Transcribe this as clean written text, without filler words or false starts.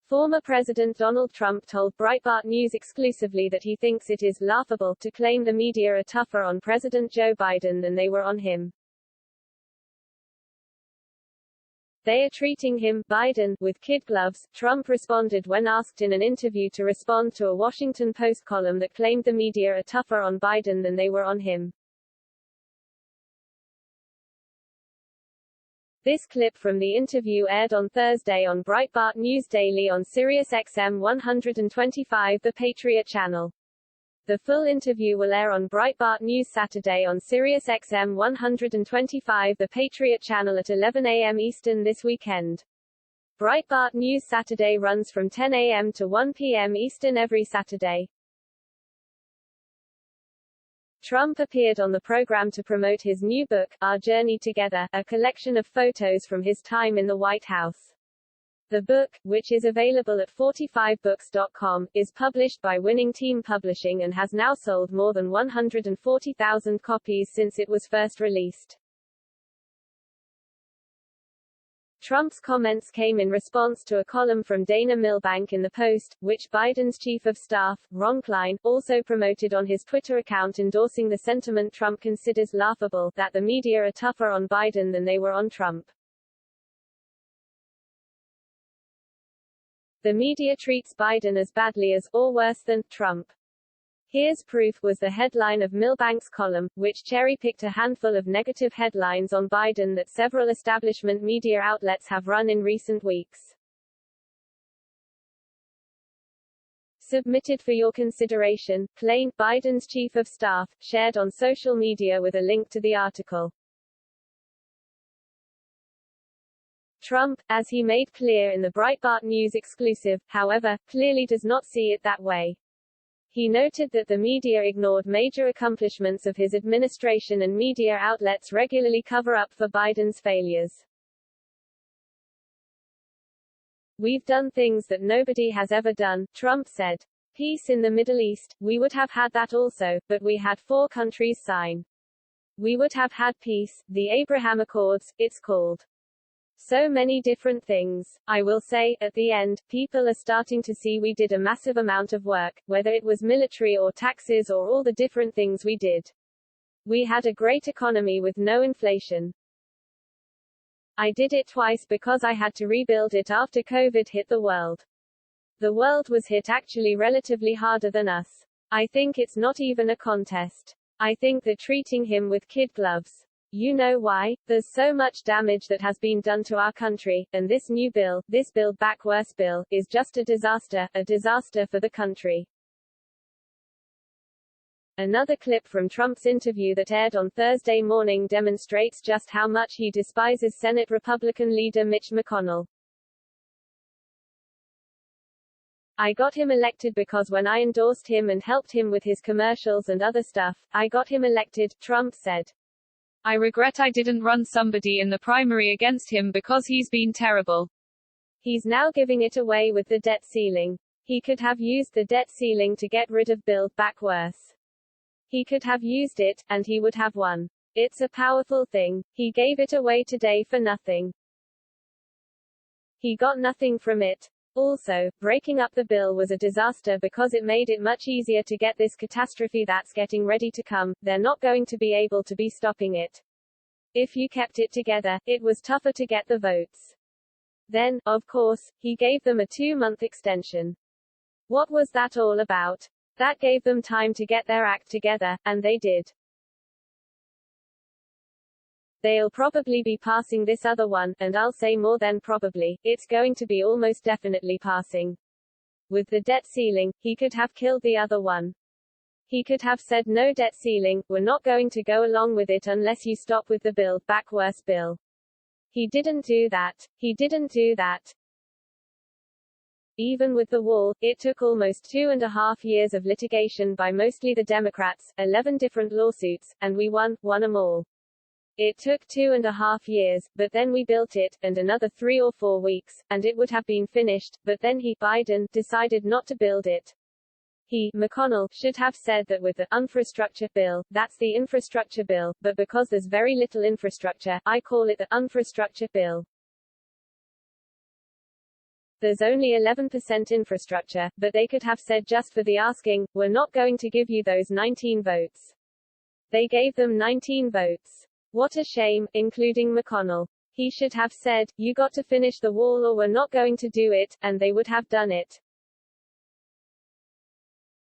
Former President Donald Trump told Breitbart News exclusively that he thinks it is laughable to claim the media are tougher on President Joe Biden than they were on him. They are treating him, Biden, with kid gloves, Trump responded when asked in an interview to respond to a Washington Post column that claimed the media are tougher on Biden than they were on him. This clip from the interview aired on Thursday on Breitbart News Daily on SiriusXM 125, the Patriot channel. The full interview will air on Breitbart News Saturday on SiriusXM 125, the Patriot channel at 11 a.m. Eastern this weekend. Breitbart News Saturday runs from 10 a.m. to 1 p.m. Eastern every Saturday. Trump appeared on the program to promote his new book, Our Journey Together, a collection of photos from his time in the White House. The book, which is available at 45books.com, is published by Winning Team Publishing and has now sold more than 140,000 copies since it was first released. Trump's comments came in response to a column from Dana Milbank in The Post, which Biden's chief of staff, Ron Klein, also promoted on his Twitter account, endorsing the sentiment Trump considers laughable, that the media are tougher on Biden than they were on Trump. The media treats Biden as badly as, or worse than, Trump. Here's proof, was the headline of Milbank's column, which cherry-picked a handful of negative headlines on Biden that several establishment media outlets have run in recent weeks. Submitted for your consideration, Klein, Biden's chief of staff, shared on social media with a link to the article. Trump, as he made clear in the Breitbart News exclusive, however, clearly does not see it that way. He noted that the media ignored major accomplishments of his administration and media outlets regularly cover up for Biden's failures. We've done things that nobody has ever done, Trump said. Peace in the Middle East, we would have had that also, but we had 4 countries sign. We would have had peace, the Abraham Accords, it's called. So many different things. I will say, at the end, people are starting to see we did a massive amount of work, whether it was military or taxes or all the different things we did. We had a great economy with no inflation. I did it twice because I had to rebuild it after COVID hit the world. The world was hit actually relatively harder than us. I think it's not even a contest. I think they're treating him with kid gloves. You know why? There's so much damage that has been done to our country, and this new bill, this Build Back Worse bill, is just a disaster for the country. Another clip from Trump's interview that aired on Thursday morning demonstrates just how much he despises Senate Republican leader Mitch McConnell. I got him elected because when I endorsed him and helped him with his commercials and other stuff, I got him elected, Trump said. I regret I didn't run somebody in the primary against him because he's been terrible. He's now giving it away with the debt ceiling. He could have used the debt ceiling to get rid of Build Back Worse. He could have used it, and he would have won. It's a powerful thing. He gave it away today for nothing. He got nothing from it. Also, breaking up the bill was a disaster because it made it much easier to get this catastrophe that's getting ready to come. They're not going to be able to be stopping it. If you kept it together, it was tougher to get the votes. Then, of course, he gave them a 2-month extension. What was that all about? That gave them time to get their act together, and they did. They'll probably be passing this other one, and I'll say more than probably, it's going to be almost definitely passing. With the debt ceiling, he could have killed the other one. He could have said no debt ceiling, we're not going to go along with it unless you stop with the Build Back Worse bill. He didn't do that. He didn't do that. Even with the wall, it took almost 2.5 years of litigation by mostly the Democrats, 11 different lawsuits, and we won them all. It took 2.5 years, but then we built it, and another 3 or 4 weeks, and it would have been finished, but then Biden, decided not to build it. McConnell, should have said that with the infrastructure bill, that's the infrastructure bill, but because there's very little infrastructure, I call it the infrastructure bill. There's only 11% infrastructure, but they could have said just for the asking, we're not going to give you those 19 votes. They gave them 19 votes. What a shame, including McConnell. He should have said, you got to finish the wall or we're not going to do it, and they would have done it.